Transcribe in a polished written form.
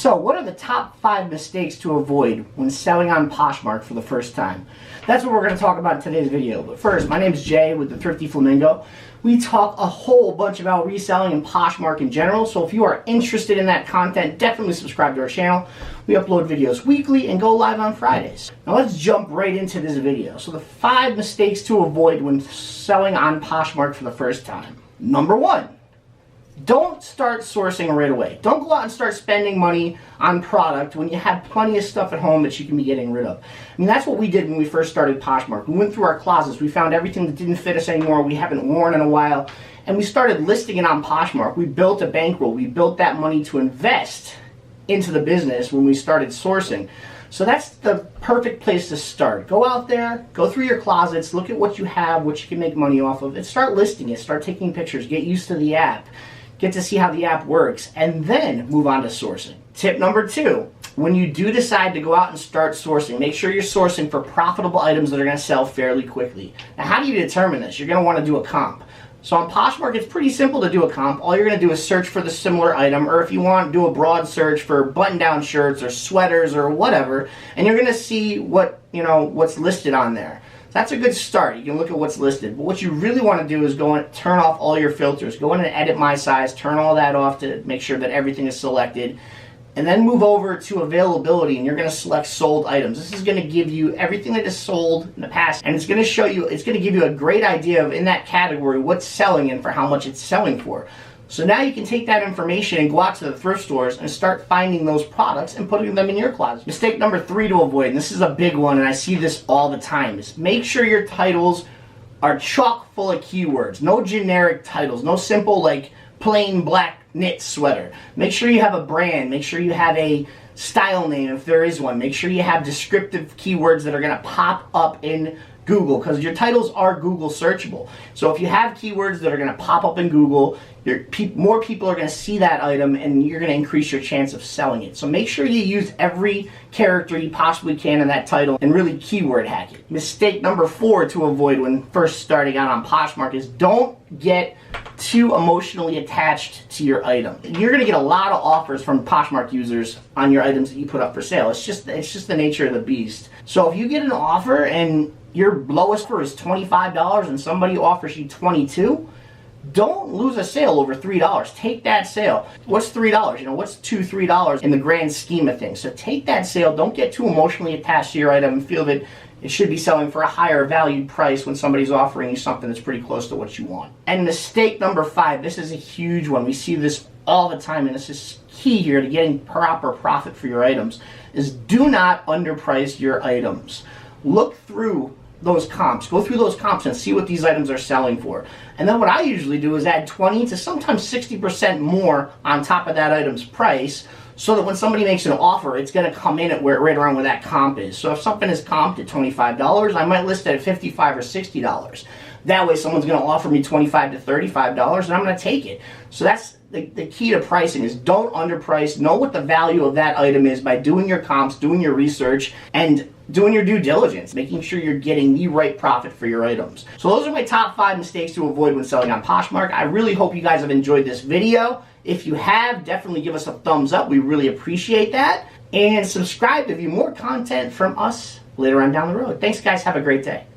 So, what are the top 5 mistakes to avoid when selling on Poshmark for the first time? That's what we're going to talk about in today's video. But first, my name is Jay with the Thrifty Flamingo. We talk a whole bunch about reselling and Poshmark in general, so if you are interested in that content, definitely subscribe to our channel. We upload videos weekly and go live on Fridays. Now let's jump right into this video. So the 5 mistakes to avoid when selling on Poshmark for the first time. Number 1. Don't start sourcing right away. Don't go out and start spending money on product when you have plenty of stuff at home that you can be getting rid of. I mean, that's what we did when we first started Poshmark. We went through our closets. We found everything that didn't fit us anymore, we haven't worn in a while, and we started listing it on Poshmark. We built a bankroll. We built that money to invest into the business when we started sourcing. So that's the perfect place to start. Go out there, go through your closets, look at what you have, what you can make money off of, and start listing it. Start taking pictures. Get used to the app. Get to see how the app works, and then move on to sourcing. Tip number 2, when you do decide to go out and start sourcing, make sure you're sourcing for profitable items that are going to sell fairly quickly. Now, how do you determine this? You're going to want to do a comp. So on Poshmark, it's pretty simple to do a comp. All you're going to do is search for the similar item, or if you want, do a broad search for button-down shirts or sweaters or whatever, and you're going to see what's listed on there. That's a good start. You can look at what's listed. But what you really want to do is go and turn off all your filters. Go in and edit my size. Turn all that off to make sure that everything is selected. And then move over to availability, and you're going to select sold items. This is going to give you everything that is sold in the past, and it's going to show you, it's going to give you a great idea of, in that category, what's selling and for how much it's selling for. So now you can take that information and go out to the thrift stores and start finding those products and putting them in your closet. Mistake number 3 to avoid, and this is a big one, and I see this all the time, is make sure your titles are chock full of keywords. No generic titles. No simple, like, plain black knit sweater. Make sure you have a brand. Make sure you have a style name if there is one. Make sure you have descriptive keywords that are going to pop up in Google, because your titles are Google searchable. So if you have keywords that are going to pop up in Google, more people are going to see that item, and you're going to increase your chance of selling it. So make sure you use every character you possibly can in that title and really keyword hack it. Mistake number 4 to avoid when first starting out on Poshmark is don't get too emotionally attached to your item. You're going to get a lot of offers from Poshmark users on your items that you put up for sale. It's just the nature of the beast. So if you get an offer and your lowest offer is $25 and somebody offers you $22, don't lose a sale over $3. Take that sale. What's $3? What's $3 in the grand scheme of things? So take that sale. Don't get too emotionally attached to your item and feel that it should be selling for a higher valued price when somebody's offering you something that's pretty close to what you want. And mistake number 5, this is a huge one. We see this all the time, and this is key here to getting proper profit for your items, is do not underprice your items. Look through those comps. Go through those comps and see what these items are selling for. And then what I usually do is add 20 to sometimes 60% more on top of that item's price, so that when somebody makes an offer, it's going to come in at right around where that comp is. So if something is comped at $25, I might list it at $55 or $60. That way someone's going to offer me $25 to $35, and I'm going to take it. So that's the key to pricing, is don't underprice. Know what the value of that item is by doing your comps, doing your research, and doing your due diligence, making sure you're getting the right profit for your items. So those are my top 5 mistakes to avoid when selling on Poshmark. I really hope you guys have enjoyed this video. If you have, definitely give us a thumbs up. We really appreciate that. And subscribe to view more content from us later on down the road. Thanks, guys. Have a great day.